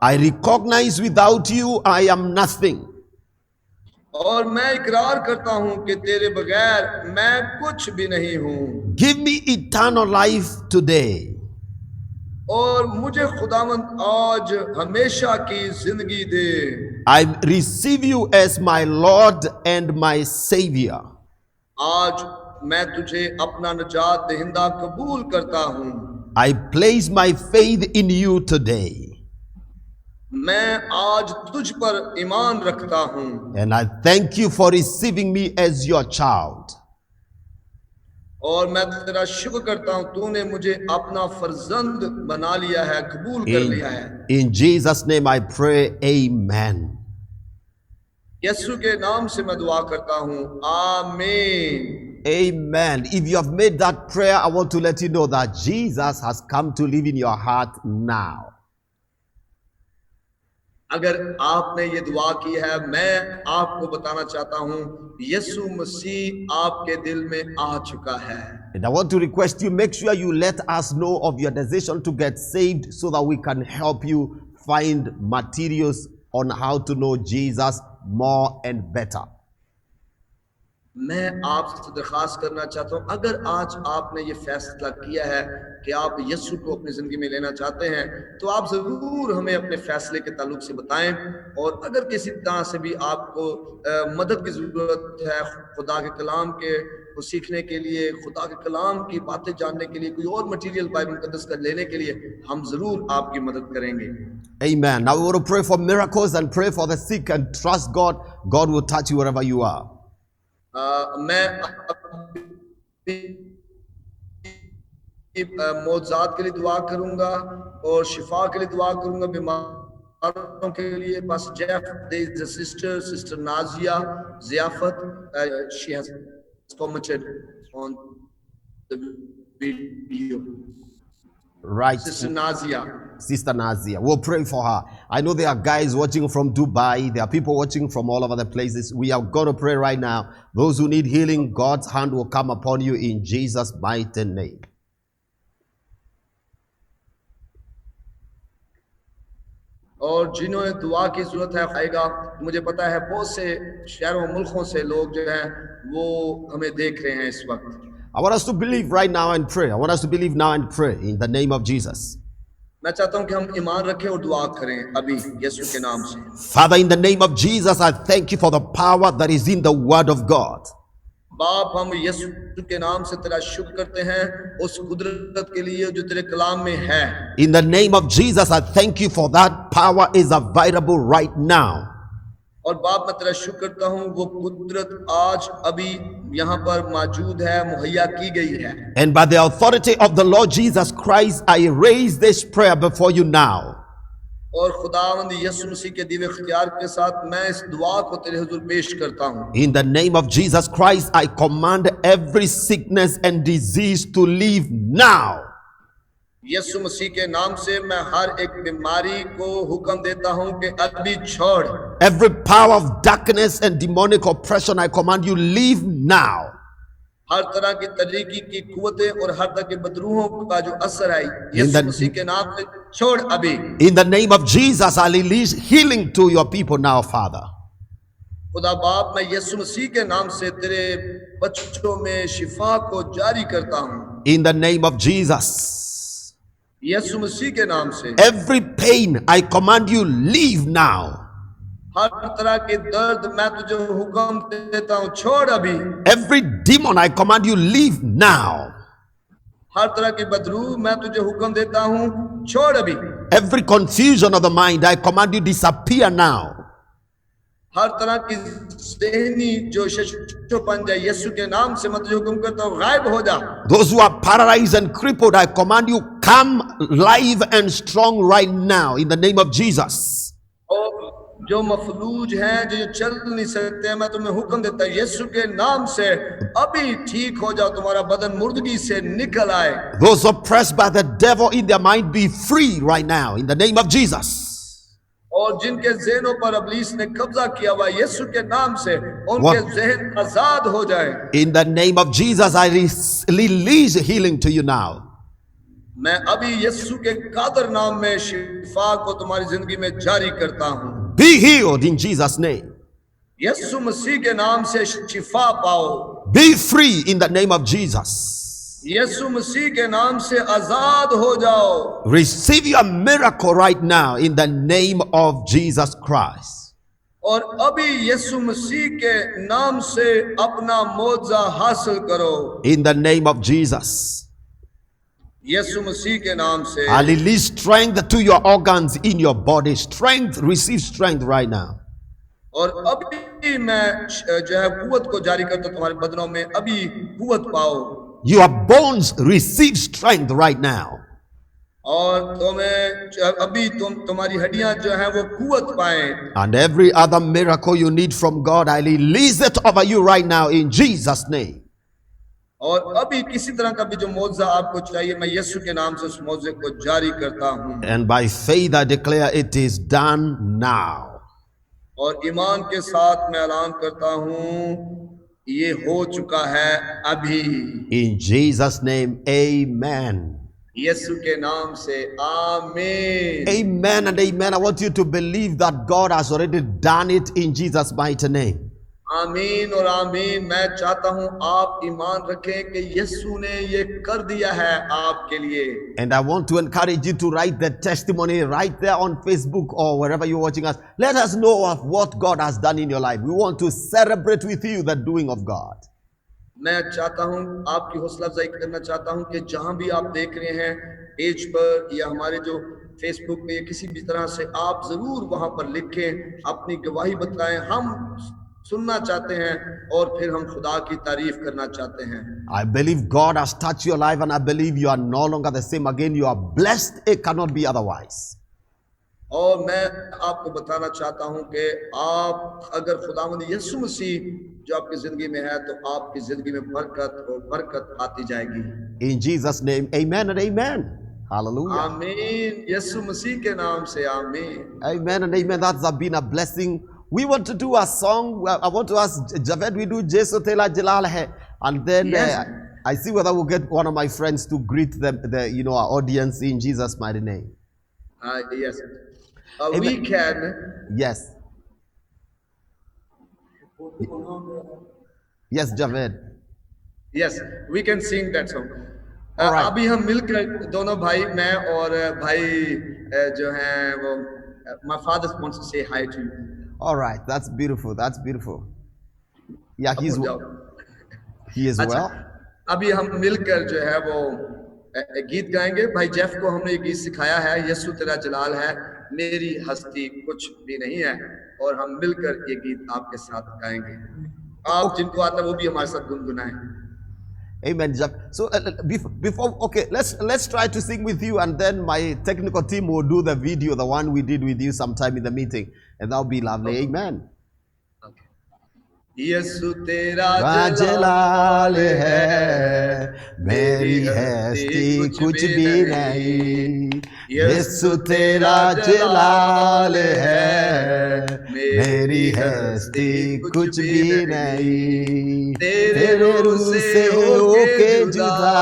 I recognize without you I am nothing. और मैं इकरार करता हूं कि तेरे बगैर मैं कुछ भी नहीं हूं। Give me eternal life today. और मुझे खुदावन आज हमेशा की जिंदगी दे। I receive you as my Lord and my Savior. आज मैं तुझे अपना निजात दहिंदा कबूल करता हूं। I place my faith in you today. मैं आज तुझ पर ईमान रखता हूं। And I thank you for receiving me as your child. और मैं तेरा शुक्र करता हूं, तूने मुझे अपना फर्जंद बना लिया है, कबूल कर लिया है। In Jesus' name I pray, amen. यीशु के नाम से मैं दुआ करता हूं, आमीन। Amen. If you have made that prayer, I want to let you know that Jesus has come to live in your heart now. अगर आपने ये दुआ की है, मैं आपको बताना चाहता हूं, यीशु मसीह आपके दिल में आ चुका है। And I want to request you, make sure you let us know of your decision to get saved so that we can help you find materials on how to know Jesus more and better. मैं आपसे दरखास्त करना चाहता हूं, अगर आज आपने ये फैसला किया है कि आप यीशु को अपनी जिंदगी में लेना चाहते हैं, तो आप जरूर हमें अपने फैसले के ताल्लुक से बताएं। और अगर किसी तरह से भी आपको मदद की जरूरत है खुदा के कलाम के को सीखने के लिए, खुदा के कलाम की बातें जानने के लिए, कोई और मटेरियल बाइबल मुकद्दस का लेने के लिए, हम जरूर आपकी मदद करेंगे। Amen. Now we want to pray for miracles and pray for the sick and trust God. God will touch you wherever you are. मैं मौजूद के लिए दुआ करूंगा और शिफा के लिए दुआ करूंगा, बीमारों के लिए। बस Jeff sister Nazia Ziafat, she has commented on the video. Right. Sister Nazia. Sister Nazia. We'll pray for her. I know there are guys watching from Dubai. There are people watching from all over the places. We are going to pray right now. Those who need healing, God's hand will come upon you in Jesus' mighty name. और जिन्होंने दुआ की जरूरत है आएगा, मुझे पता है बहुत से शहरों मुल्कों से लोग जो हैं वो हमें देख रहे हैं इस वक्त। I want us to believe right now and pray. I want us to believe now and pray in the name of Jesus. मैं चाहता हूं कि हम ईमान रखें और दुआ करें अभी यीशु के नाम से। Father, in the name of Jesus, I thank you for the power that is in the word of God. बाप, हम यीशु के नाम से तेरा शुक्र करते हैं उस कुदरत के लिए जो तेरे कलाम में है। In the name of Jesus, I thank you for that power is available right now. और बाप, मैं तेरा शुक्र करता हूं, वो कुदरत आज अभी यहाँ पर मौजूद है, मुहैया की गई है। And by the authority of the Lord Jesus Christ, I raise this prayer before you now. और खुदावंद यीशु मसीह के दिव्य इख्तियार के साथ मैं इस दुआ को तेरे हुजूर पेश करता हूं। In the name of Jesus Christ, I command every sickness and disease to leave now. यीशु मसीह के नाम से मैं हर एक बीमारी को हुक्म देता हूं कि अभी छोड़। Every power of darkness and demonic oppression, I command you leave now. हर तरह की तरीकी की कुव्वतें और हर तरह के बदरूहों का जो असर है, यीशु मसीह के नाम से छोड़ अभी। In the name of Jesus, I release healing to your people now, Father. खुदा बाप, मैं यीशु मसीह के नाम से तेरे बच्चों में शिफा को जारी करता हूं। In the name of Jesus. यीशु मसीह के नाम से Every pain, I command you leave now. हर तरह के दर्द मैं तुझे हुक्म देता हूं, छोड़ अभी। Every demon, I command you leave now. हर तरह के बदरू मैं तुझे हुक्म देता हूं, छोड़ अभी। Every confusion of the mind, I command you disappear now. हर तरह की ज़हनी जो शशोपन है, यीशु के नाम से मैं तुझे हुक्म करता हूं, गायब हो जा। Those who are paralyzed and crippled, I command you come live and strong right now in the name of Jesus. और जो मफलूज हैं, जो चल नहीं सकते हैं, मैं तुम्हें हुक्म देता हूं यीशु के नाम से अभी ठीक हो जाओ, तुम्हारा बदन मुर्दगी से निकल आए। Those oppressed by the devil in their mind be free right now in the name of Jesus. और जिनके ज़हनों पर इब्लीस ने कब्जा किया हुआ यीशु के नाम से उनके ज़हन आजाद हो जाए। In the name of Jesus, I release healing to you now. मैं अभी यीशु के कादर नाम में शिफा को तुम्हारी जिंदगी में जारी करता हूँ। Be healed in Jesus' name. यीशु मसीह के नाम से शिफा पाओ। Be free in the name of Jesus. यीशु मसीह के नाम से आजाद हो जाओ। Receive your miracle right now in the name of Jesus Christ. और अभी यीशु मसीह के नाम से अपना मौजा हासिल करो। In the name of Jesus. यीशु मसीह के नाम से I release strength to your organs in your body. Strength, receive strength right now. और अभी मैं जो है कुव्वत को जारी करता हूं तुम्हारे बदनों में, अभी कुव्वत पाओ। Your bones receive strength right now. और तुम्हें अभी तुम्हारी हड्डियां जो है वो कुव्वत पाएं। And every other miracle you need from God, I release it over you right now in Jesus' name. और अभी किसी तरह का भी जो मौजा आपको चाहिए, मैं यीशु के नाम से उस मौजे को जारी करता हूं। And by faith I declare it is done now. और ईमान के साथ मैं ऐलान करता हूं ये हो चुका है अभी। In Jesus' name, amen. यीशु के नाम से आमीन। Amen and amen. I want you to believe that God has already done it in Jesus' mighty name. आमीन और आमीन। मैं चाहता हूं आप ईमान रखें कि यीशु ने ये कर दिया है आपके लिए। And I want to encourage you to write the testimony right there on Facebook or wherever you're watching us. Let us know of what God has done in your life. We want to celebrate with you the doing of God. मैं चाहता हूं आपकी हौसला अफजाई करना चाहता हूं कि जहां भी आप देख रहे हैं पेज पर या हमारे जो फेसबुक पे या किसी भी तरह से, आप जरूर वहां पर लिखें, अपनी गवाही बताएं। हम सुनना चाहते हैं और फिर हम खुदा की तारीफ करना चाहते हैं। I believe God has touched your life and I believe you are no longer the same again. You are blessed. It cannot be otherwise. और मैं आपको बताना चाहता हूं कि आप अगर खुदावंद यीशु मसीह जो आपकी जिंदगी में है तो आपकी जिंदगी में बरकत और बरकत आती जाएगी। In Jesus' name, amen and amen. Hallelujah. आमीन। यीशु मसीह के नाम से आमीन। Amen and amen. That's been a blessing. We want to do a song. I want to ask Javed, we do Jesu Tela Jalal Hai. And then Yes. I see whether we'll get one of my friends to greet them, our audience in Jesus' mighty name. Yes. Amen. We can. Yes. Yes, Javed. Yes, we can sing that song. All right. अभी हम मिलकर दोनों भाई, मैं और भाई जो हैं वो, my father wants to say hi to you. All right. That's beautiful. That's beautiful. Yeah, he is अच्छा, well. अभी हम मिलकर जो है वो गीत गाएंगे। भाई जेफ को हमने ये गीत सिखाया है, यीशु तेरा जलाल है, मेरी हस्ती कुछ भी नहीं है, और हम मिलकर ये गीत आपके साथ गाएंगे। आप जिनको आता है वो भी हमारे साथ गुनगुनाएं। Amen. So before, okay, let's try to sing with you, and then my technical team will do the video, the one we did with you sometime in the meeting, and that'll be lovely. Okay. Amen. यीशु तेरा जलाल है, मेरी हस्ती कुछ भी नहीं। यीशु तेरा जलाल है, मेरी हस्ती कुछ भी नहीं। तेरे रूह से होके जुदा,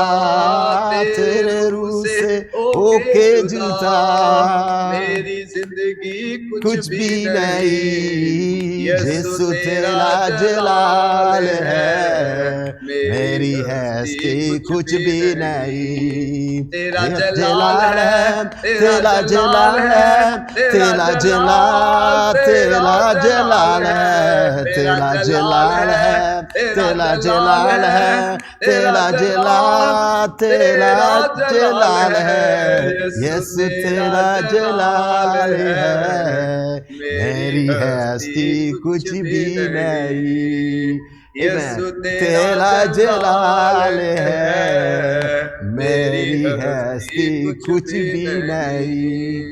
तेरे रूह से होके जुदा, मेरी जिंदगी कुछ भी नहीं। यीशु तेरा जलाल है, मेरी हस्ती कुछ भी नहीं। तेरा जलाल है, तेरा जलाल है, तेरा जलाल, तेरा जलाल है, तेरा जलाल है, तेरा जलाल है, तेरा जलाल, तेरा जलाल है। यीशु तेरा जलाल है, मेरी हस्ती कुछ भी नहीं। यीशु तेरा जलाल है, मेरी हस्ती कुछ भी नहीं।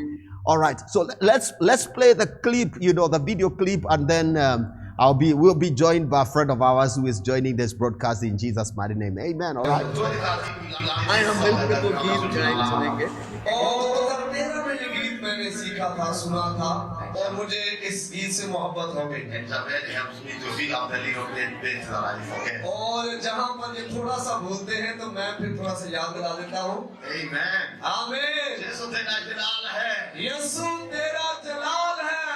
All right, so let's play the clip, the video clip, and then we'll be joined by a friend of ours who is joining this broadcast in Jesus' mighty name. Amen. All right. आए हम मिलकर वो गीत गाएंगे सुनेंगे और 2013 में ये गीत मैंने सीखा था, सुना था, और मुझे इस गीत से मोहब्बत हो गई। And Javed helps me to feel out the little bit that I forget. और जहाँ पर ये थोड़ा सा भूलते हैं तो मैं फिर थोड़ा सा याद दिला देता हूँ। Amen. आमीन। यीशु तेरा जलाल है। यीशु तेरा जलाल है।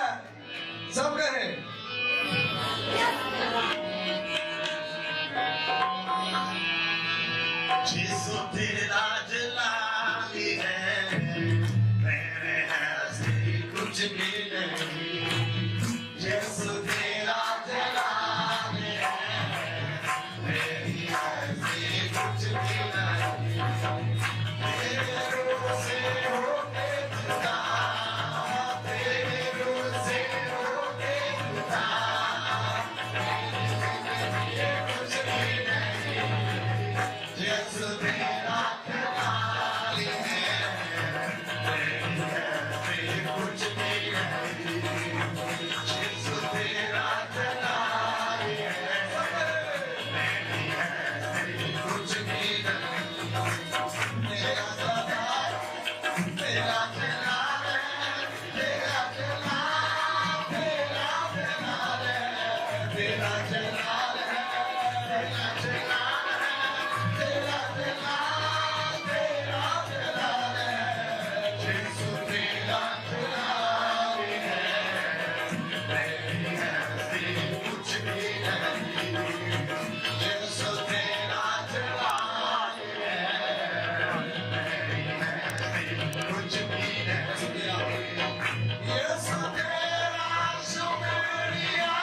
सब कहें। यीशु तेरा जलाल है, मेरे हस्ती कुछ भी नहीं। यीशु तेरा जलाल है, मेरी हस्ती कुछ भी नहीं। तेरे रूह से होके जुदा, तेरे रूह से होके जुदा, ये कुछ भी नहीं। यीशु तेरा जलाल है, मेरी हस्ती कुछ भी नहीं। यीशु तेरा जलाल है, मेरी हस्ती कुछ भी नहीं। तेरा जलाल, तेरा जलाल है, तेरा जलाल, तेरा जलाल है, तेरा जलाल है, तेरा जलाल है, तेरा जलाल, तेरा जलाल है। यीशु तेरा जलाल है, मेरी हस्ती कुछ भी नहीं। यीशु तेरा जलाल है, मेरी हस्ती कुछ भी नहीं। यीशु तेरा शुक्रिया,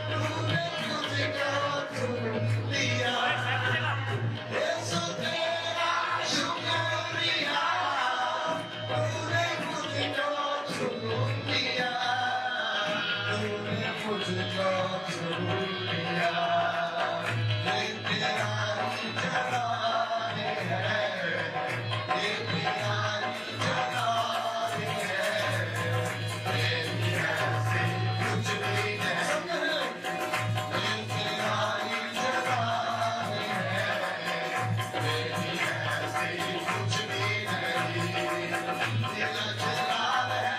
तूने मुझको चुन लिया। यीशु तेरा शुक्रिया, तूने मुझको चुन लिया। तूने मुझको चुन लिया। ये तेरा ही जलाल है, ये तेरा ही जलाल है, मेरी हस्ती कुछ भी नहीं। ये तेरा ही जलाल है, मेरी हस्ती कुछ भी नहीं। तेरा जलाल है,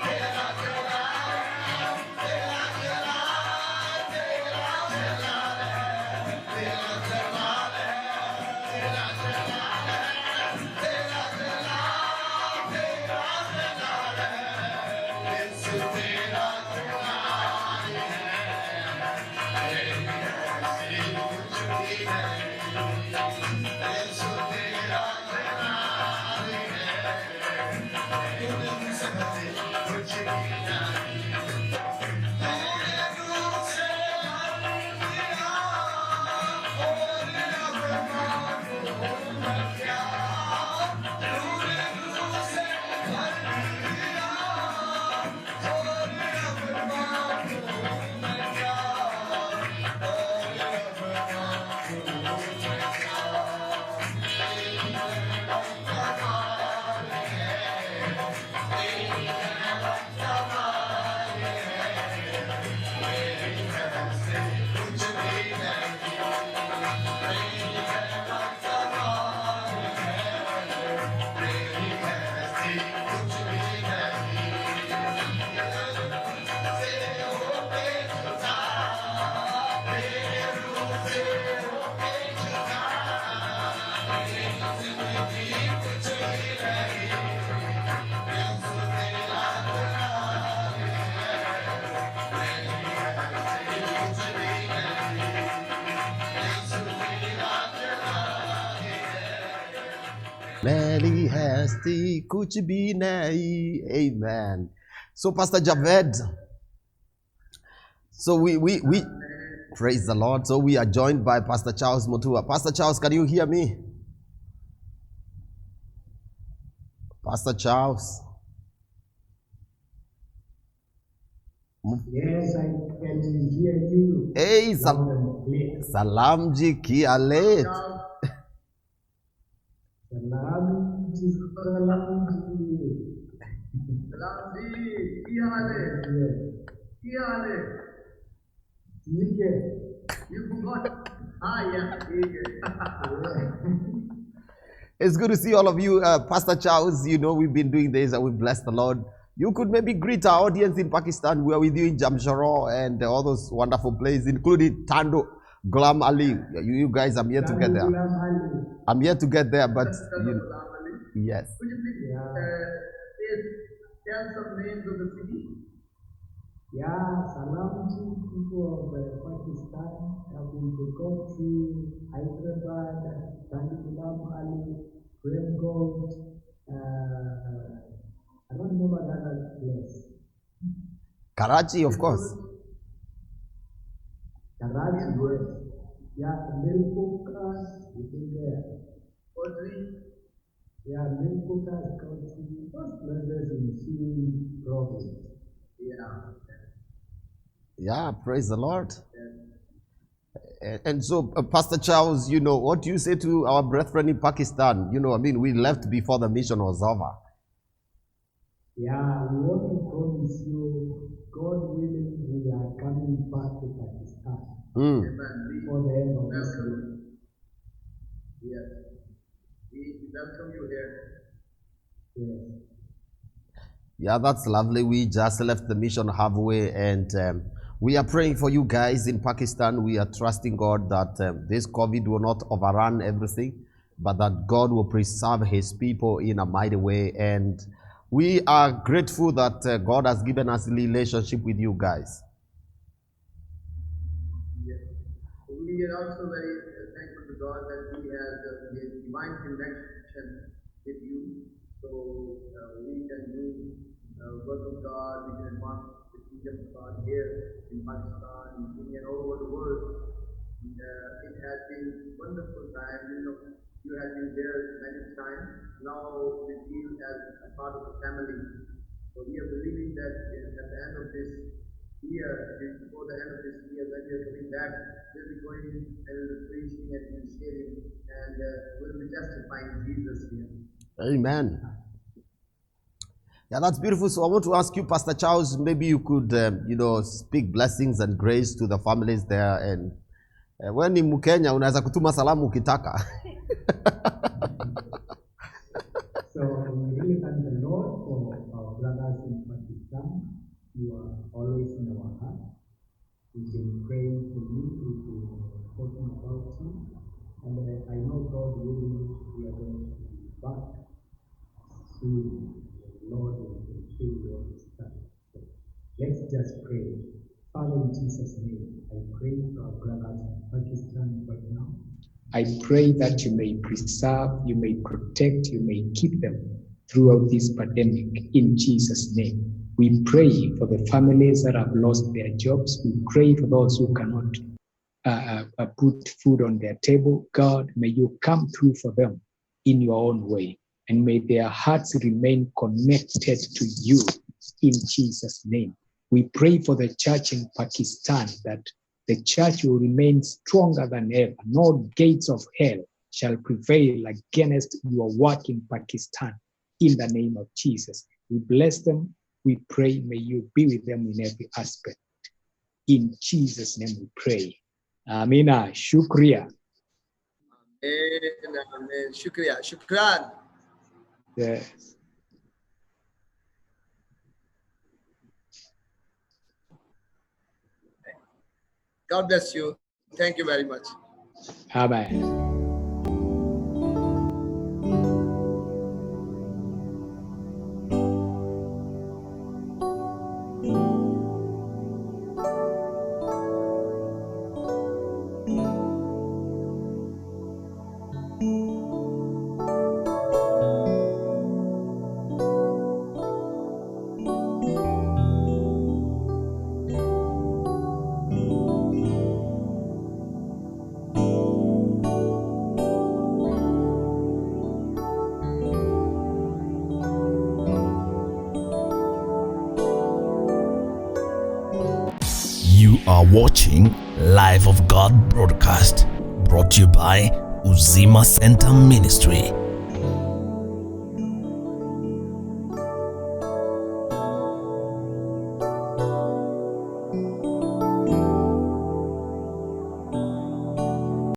तेरा जलाल है, तेरा जलाल, तेरा जलाल है, तेरा जलाल है, तेरा जलाल है, तेरा जलाल, तेरा जलाल है। यीशु तेरा जलाल है, मेरी हस्ती कुछ भी नहीं। यीशु तेरा जलाल है, तूने मुझसे कुछ भी नहीं। तूने रूह से भर दिया, और अब मांगू मैं क्या। तूने रूह से भर दिया, और अब मांगू मैं क्या। और अब मांगू मैं क्या। मेरी हस्ती कुछ भी नहीं. Amen. So Pastor Javed, so we praise the Lord. So we are joined by Pastor Charles Mutua. Pastor Charles, can you hear me? Pastor Charles. Yes, I can hear you. Hey, salam ji ki alet. Salam ji. You forgot. Yeah. It's good to see all of you. Pastor Charles, you know, we've been doing this and we bless the Lord. You could maybe greet our audience in Pakistan. We are with you in Jamshoro and all those wonderful places, including Tando, Ghulam Ali. You guys, I'm here to get there. I'm here to get there, but yes. Could you please tell some names of the city? Yeah, salam to people of Pakistan. I've been to Kochi, Hyderabad, Tandi Ghulam Ali, Premgold, I don't remember the other place. Karachi, of course. Karachi, yes. Yeah, Milpukas, you think there. Kochi. Yeah, Milpukas, Kochi, those places in Sri province. Yeah. Yeah, praise the Lord. And so, Pastor Charles, you know, what do you say to our brethren in Pakistan? You know, I mean, we left before the mission was over. Yeah, we want to promise you, God willing, we are coming back to Pakistan before the end of this year. Yes. We welcome you here. Yes. Yeah, that's lovely. We just left the mission halfway and we are praying for you guys in Pakistan. We are trusting God that this COVID will not overrun everything, but that God will preserve his people in a mighty way. And we are grateful that God has given us a relationship with you guys. Yes. We are also very thankful to God that He has a divine connection with you. So we can do work of God, we can advance the kingdom of God here in Pakistan, in India, and all over the world. And, it has been wonderful time. You know, you have been there many times. Now we feel as a part of the family. So we are believing that at the end of this year, before the end of this year, when we are coming back, we'll be going and we'll be preaching and we'll be sharing and we'll be justifying Jesus here. Amen. Yeah, that's beautiful. So I want to ask you, Pastor Charles, maybe you could, you know, speak blessings and grace to the families there. And when in Mukenya, unaweza kutuma salamu ukitaka. So we really thank the Lord for our brothers in Pakistan. You are always in our heart. We've been praying for you, we've been talking about you. And I know God willing, we are going to be back soon. The Lord will fulfill what is done. So let's just pray. Father, in Jesus' name, I pray for our brothers in Pakistan right now. I pray that you may preserve, you may protect, you may keep them throughout this pandemic in Jesus' name. We pray for the families that have lost their jobs. We pray for those who cannot put food on their table. God, may you come through for them in your own way, and may their hearts remain connected to you in Jesus' name. We pray for the church in Pakistan, that the church will remain stronger than ever. No gates of hell shall prevail against your work in Pakistan in the name of Jesus. We bless them. We pray, may you be with them in every aspect. In Jesus' name we pray. Amina. Shukriya. Amen. Shukriya. Shukran. Yes. God bless you. Thank you very much. Amen. You are watching Life of God broadcast, brought to you by Uzima Center Ministry.